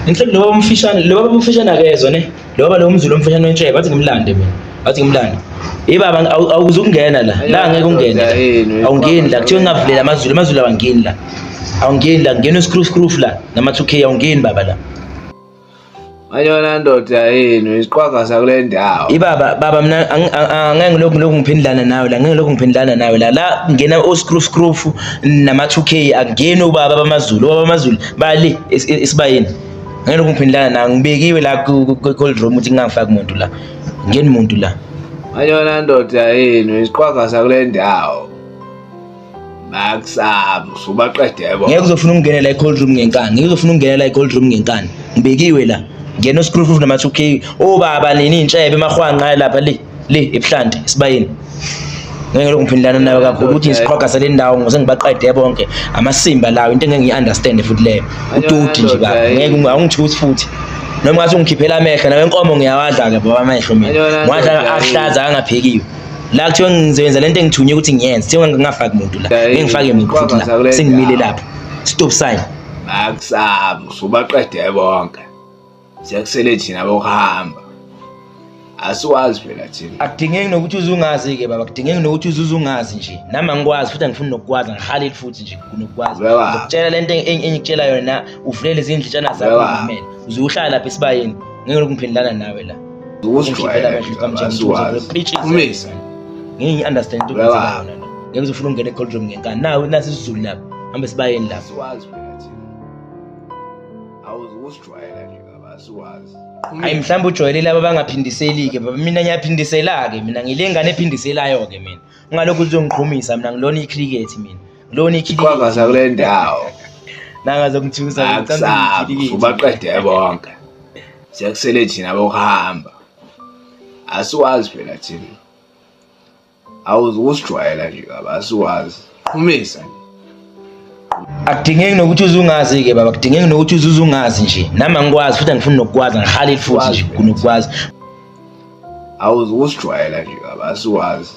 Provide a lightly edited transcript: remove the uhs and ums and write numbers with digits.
Inhle lo umfishane lo umfishane akezwe ne. Lo umzulu umfishane wentshebe bathi ngimlande mina. Bathi ngimlande. Ibaba awuzukungena la. La ngeke ungene. Awungeni la kuthiwa ngavulela amazulu awangeni la. Awungeni la ngena screw la nama 2K awungeni baba la. Ayona ndoda yini isiqhwaga kule ndawo. Baba mina angeke lokhu ngiphendulana nawe la ngeke lokhu ngiphendulana nawe la ngena screw nama 2K akungeni ubaba bamazulu bali esibayeni. Ngeke lokhu ngiphendulana nawe ngibekiwe la ku cold room ukuthi ngingafaki umuntu la. Ngeni umuntu la. Ayona ndoda yini isiqhwaga kule ndawo. Makusaba usubaqede yebo. Ngeke uzofuna ukungena la cold room ngenkani. Ngeke uzofuna ukungena la cold room ngenkani. Ngibekiwe la. Ngena screw nama 2K baba nini intshebe emahwanqa lapha le ebuhlanti sibayeni. Ngeke lokhu ngiphendulana nawe kakhulu ukuthi isiqhwaga sale ndawo ngose ngibaqede bonke amasimba lawo into engeke ngiunderstand futhi leyo ututi nje baba ngeke ungithusi futhi noma ngathi ungikhiphela amehlo nawe inkomo ngiyawadla ke baba amehlo mina ngadla ahlaza angaphekiwe la kuthiwa ngizoyenza lento engithunye ukuthi ngiyenze kuthiwa ngingafaki umuntu la ngingifake umuntu futhi la sengimile lapho stop sign makusaba usubaqede bonke siyakusele thina bokuhamba asiwazi phela thina akudingeki nokuthi uzungazi ke baba kudingeki nokuthi uzungazi nje nama ngikwazi futhi angifuni nokukwazi ngihalile futhi nje kunokukwazi ngikutshela lento engikutshela yona uvulele izindlitshana zakho kumele uzohlala lapha esibayeni ngeke lokungiphendulana nawe la uzijwayela umisa ngeke understand into yona ngeke uzofuna ukungena e-cold room ngenkani nawe nasi isizulu lapha hambe esibayeni lapha asiwazi phela thina awuzijwayela nje abasiwazi hayi mhlawumbe ujwayele laba bangaphindiseli ke baba mina ngiyaphindisela ke mina ngilengane ephindiselayo ke mina ungalokhu uzongiqhumisa mina ngilona icricket mina ngilona icricket kule ndawo nanga zokuthusa ukuthi ubaqede bonke siyakusele thina bokuhamba asiwazi phela thina awuzijwayela nje abasiwazi qhumisa akudingeki nokuthi uzungazi ke baba kudingeki nokuthi uzungazi nje nama ngikwazi futhi angifuni nokukwazi ngihalile futhi nje kunokukwazi awuzijwayela nje abasiwazi